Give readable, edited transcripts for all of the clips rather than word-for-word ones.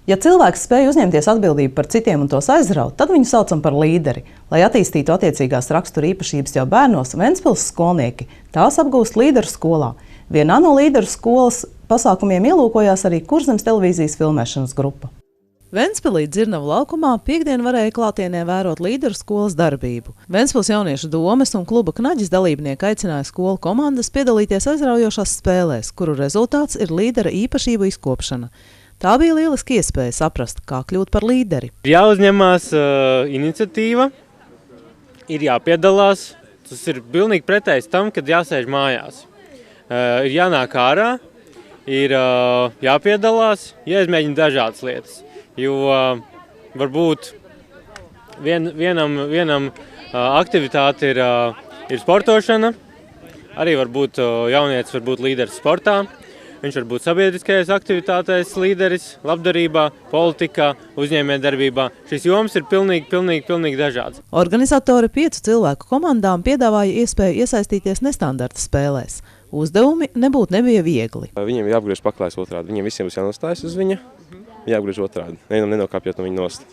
Ja cilvēks spēj uzņemties atbildību par citiem un tos aizraut, tad viņu saucam par līderi. Lai attīstītu attiecīgās rakstura īpašības jau bērnos, Ventspils skolnieki tās apgūst līderu skolā. Vienā no līderu skolas pasākumiem ielūkojās arī Kurzemes televīzijas filmēšanas grupa. Ventspilī Dzirnavu laukumā piektdien varēja klātienē vērot līderu skolas darbību. Ventspils jauniešu domes un kluba Knaģis dalībnieki aicināja skolu komandas piedalīties aizraujošās spēlēs, kuru rezultāts ir līdera īpašību izkopšana. Tā bija lieliski iespēja saprast, kā kļūt par līderi. Jāuzņemās iniciatīva, ir jāpiedalās. Tas ir pilnīgi pretējs tam, kad jāsēž mājās. Ir jānāk ārā, ir jāpiedalās, jāizmēģina dažādas lietas. Jo varbūt vienam aktivitāte ir sportošana, arī varbūt jaunietis var būt līderis sportā. Viņš var būt sabiedriskajās aktivitātēs līderis, labdarībā, politikā, uzņēmējdarbībā. Šīs jomas ir pilnīgi dažādas. Organizatori 5 cilvēku komandām piedāvāja iespēju iesaistīties nestandarta spēlēs. Uzdevumi nebija viegli. Viņiem jāapgriež paklājas otrādi. Viņiem visiem būs jānostājas uz viņa, jāapgriež otrādi. Nevienam nenokāpjot no viņa nost.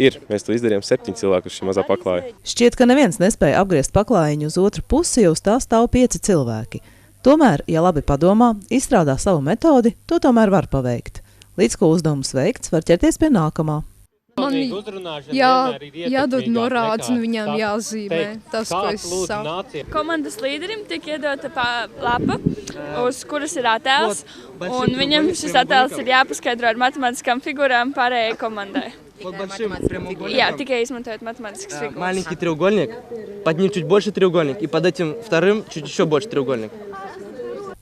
Ir. Mēs to izdarījām 7 cilvēku uz šī mazā paklāja. Šķiet, ka neviens nespēja apgriezt paklājiņu uz otru pusi, jo uz tā stāv 5 cilvēki. Tomēr, ja labi padomā, izstrādā savu metodi, to tomēr var paveikt. Līdz ko uzdevums veikts, var ķerties pie nākamā. Man jādod norādes un viņām jāzīmē tas, ko es saku. Komandas līderim tiek iedota lapa, uz kuras ir attēls, un viņam šis attēls ir jāpaskaidro ar matemātiskām figurām pārējai komandai. Jā, tikai izmantojot matemātiskas figuras. Маленький треугольник, под ним чуть больше треугольник, и под этим вторым чуть еще больше треугольник.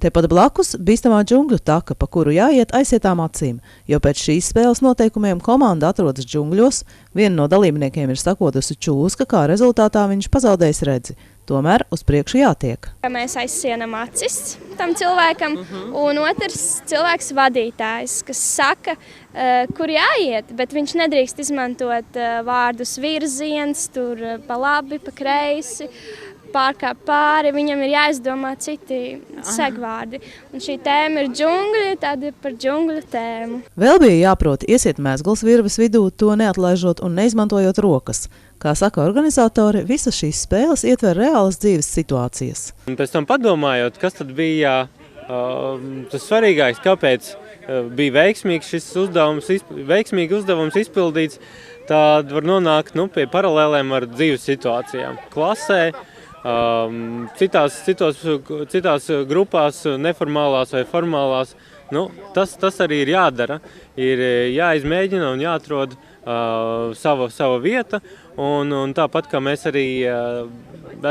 Tepat blakus bīstamā džungļu taka, pa kuru jāiet aizsietām acīm, jo pēc šīs spēles noteikumiem komanda atrodas džungļos, viena no dalībniekiem ir sakotusi čūska, kā rezultātā viņš pazaudējis redzi. Tomēr uz priekšu jātiek. Mēs aizsienam acis tam cilvēkam, un otrs cilvēks vadītājs, kas saka, kur jāiet, bet viņš nedrīkst izmantot vārdus virziens, tur pa labi, pa kreisi, pārkāp pāri, viņam ir jāizdomā citi segvārdi. Un šī tēma ir džungļi, tāda ir par džungļu tēmu. Vēl bija jāprot iesiet mēzgls virves vidū, to neatlaižot un neizmantojot rokas. Kā saka organizatori, visas šīs spēles ietver reālas dzīves situācijas. Un pēc tam padomājot, kas tad bija tas svarīgais, kāpēc bija veiksmīgs šis uzdevums izpildīts, tad var nonākt pie paralēlēm ar dzīves situācijām. Klasē, citās grupās, neformālās vai formālās, tas arī ir jādara. Ir jāizmēģina un jāatrod sava vieta, un tāpat kā mēs arī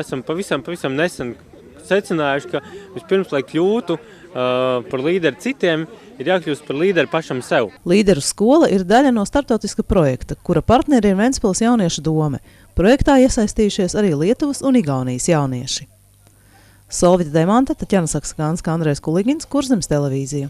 esam pavisam nesen secinājuši, ka vispirms, lai kļūtu par līderi citiem, ir jākļūst par līderi pašam sev. Līderu skola ir daļa no starptautiska projekta, kura partneri ir Ventspils jauniešu dome. Projektā iesaistījušies arī Lietuvas un Igaunijas jaunieši. Solvita Demante, Taķena Saksagānska, Andrejs Kuligins, Kurzemes televīzija.